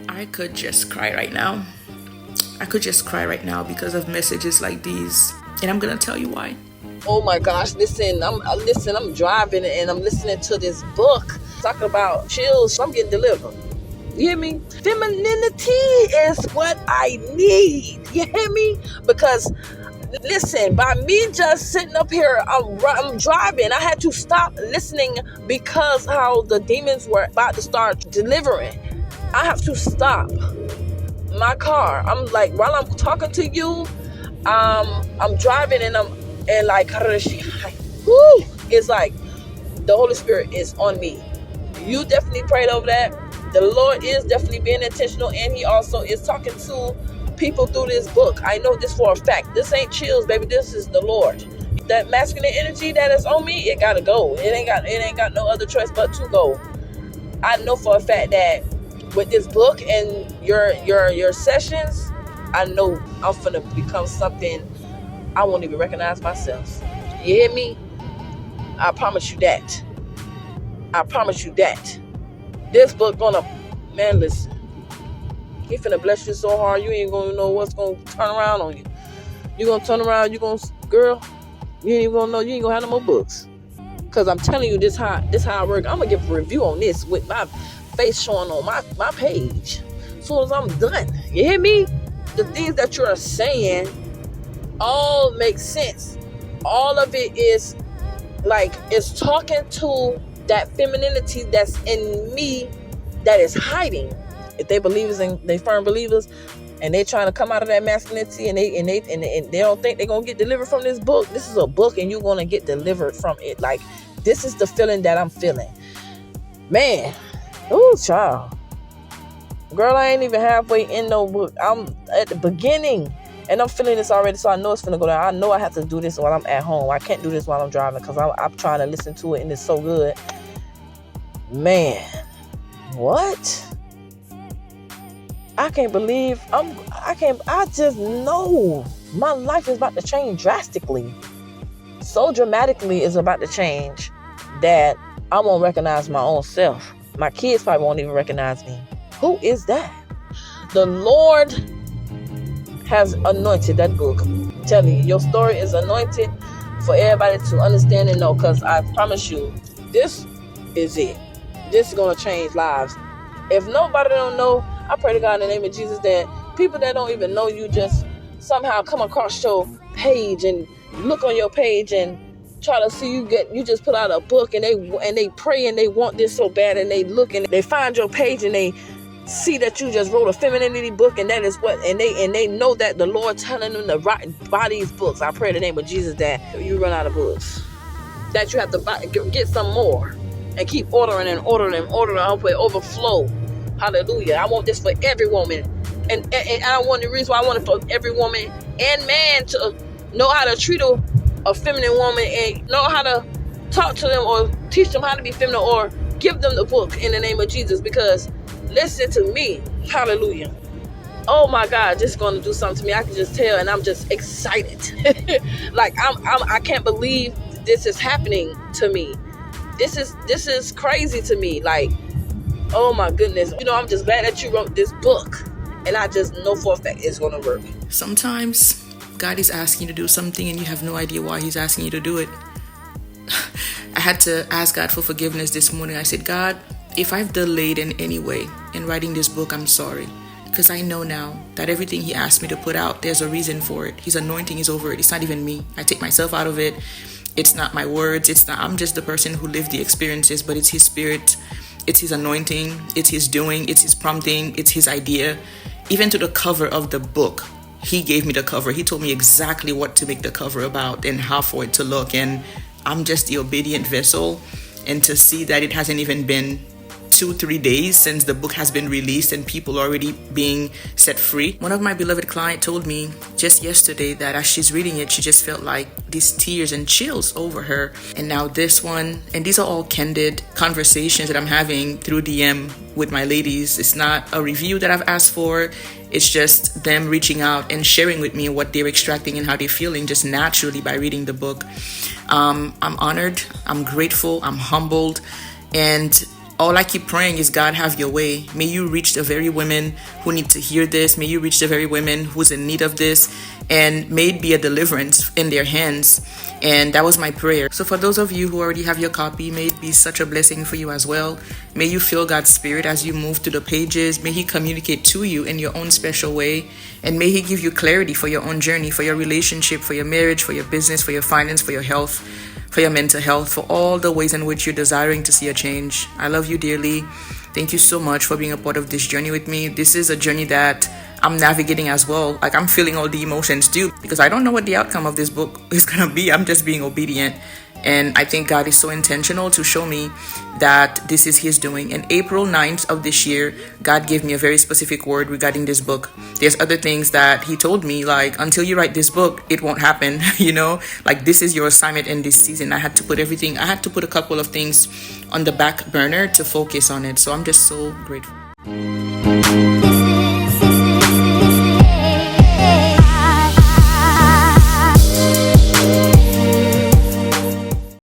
I could just cry right now. I could just cry right now because of messages like these. And I'm going to tell you why. Oh my gosh, I'm driving and I'm listening to this book talking about chills. I'm getting delivered. You hear me? Femininity is what I need. You hear me? Because listen, by me just sitting up here, I'm driving. I had to stop listening because how the demons were about to start delivering. I have to stop my car. I'm like, while I'm talking to you, I'm driving and like, whoo, it's like the Holy Spirit is on me. You definitely prayed over that. The Lord is definitely being intentional, and He also is talking to people through this book. I know this for a fact. This ain't chills, baby. This is the Lord. That masculine energy that is on me, it gotta go. It ain't got no other choice but to go. I know for a fact that with this book and your sessions, I know I'm finna become something I won't even recognize myself. You hear me? I promise you that. I promise you that. This book gonna, man, listen. He finna bless you so hard, you ain't gonna know what's gonna turn around on you. You gonna turn around, girl, you ain't even gonna know, you ain't gonna have no more books. Cause I'm telling you, this how I work. I'm gonna give a review on this with my face showing on my page. As soon as I'm done. You hear me? The things that you're saying all make sense. All of it is like, it's talking to that femininity that's in me that is hiding. If they believers and they firm believers and they trying to come out of that masculinity and they don't think they're gonna get delivered from this book. This is a book and you're gonna get delivered from it. Like, this is the feeling that I'm feeling. Man, ooh, child. Girl, I ain't even halfway in no book. I'm at the beginning and I'm feeling this already, so I know it's finna go down. I know I have to do this while I'm at home. I can't do this while I'm driving because I'm trying to listen to it and it's so good. Man, what? I can't believe I just know my life is about to change drastically. So dramatically is about to change that I won't recognize my own self. My kids probably won't even recognize me. Who is that? The Lord has anointed that book. I'm telling you, your story is anointed for everybody to understand and know, because I promise you, this is it. This is going to change lives. If nobody don't know, I pray to God in the name of Jesus that people that don't even know you just somehow come across your page and look on your page and try to see you just put out a book and they pray and they want this so bad and they look and they find your page and they see that you just wrote a femininity book and that is what and they know that the Lord telling them to buy these books. I pray in the name of Jesus that you run out of books, that you have to get some more and keep ordering and ordering and ordering until it overflow. Hallelujah. I want this for every woman. And I want the reason why I want it for every woman and man to know how to treat a feminine woman and know how to talk to them or teach them how to be feminine or give them the book in the name of Jesus. Because listen to me. Hallelujah. Oh my God, this is going to do something to me. I can just tell, and I'm just excited. Like I can't believe this is happening to me. This is crazy to me. Like, oh my goodness. You know, I'm just glad that you wrote this book. And I just know for a fact it's going to work. Sometimes God is asking you to do something and you have no idea why He's asking you to do it. I had to ask God for forgiveness this morning. I said, God, if I've delayed in any way in writing this book, I'm sorry. Because I know now that everything He asked me to put out, there's a reason for it. His anointing is over it. It's not even me. I take myself out of it. It's not my words. I'm just the person who lived the experiences, but it's His Spirit. It's His anointing. It's His doing. It's His prompting. It's His idea. Even to the cover of the book, He gave me the cover. He told me exactly what to make the cover about and how for it to look. And I'm just the obedient vessel. And to see that it hasn't even been 2-3 days since the book has been released and people already being set free. One of my beloved clients told me just yesterday that as she's reading it, she just felt like these tears and chills over her. And now this one, and these are all candid conversations that I'm having through DM with my ladies. It's not a review that I've asked for. It's just them reaching out and sharing with me what they're extracting and how they're feeling just naturally by reading the book. I'm honored. I'm grateful. I'm humbled. And all I keep praying is, God, have your way. May you reach the very women who need to hear this. May you reach the very women who's in need of this, and may it be a deliverance in their hands. And that was my prayer. So for those of you who already have your copy, may it be such a blessing for you as well. May you feel God's spirit as you move through the pages. May he communicate to you in your own special way. And may he give you clarity for your own journey, for your relationship, for your marriage, for your business, for your finance, for your health, for your mental health, for all the ways in which you're desiring to see a change. I love you dearly. Thank you so much for being a part of this journey with me. This is a journey that I'm navigating as well. Like, I'm feeling all the emotions too, because I don't know what the outcome of this book is gonna be. I'm just being obedient. And I think God is so intentional to show me that this is his doing. And April 9th of this year, God gave me a very specific word regarding this book. There's other things that he told me, like, until you write this book, it won't happen. Like, this is your assignment in this season. I had to put a couple of things on the back burner to focus on it. So I'm just so grateful.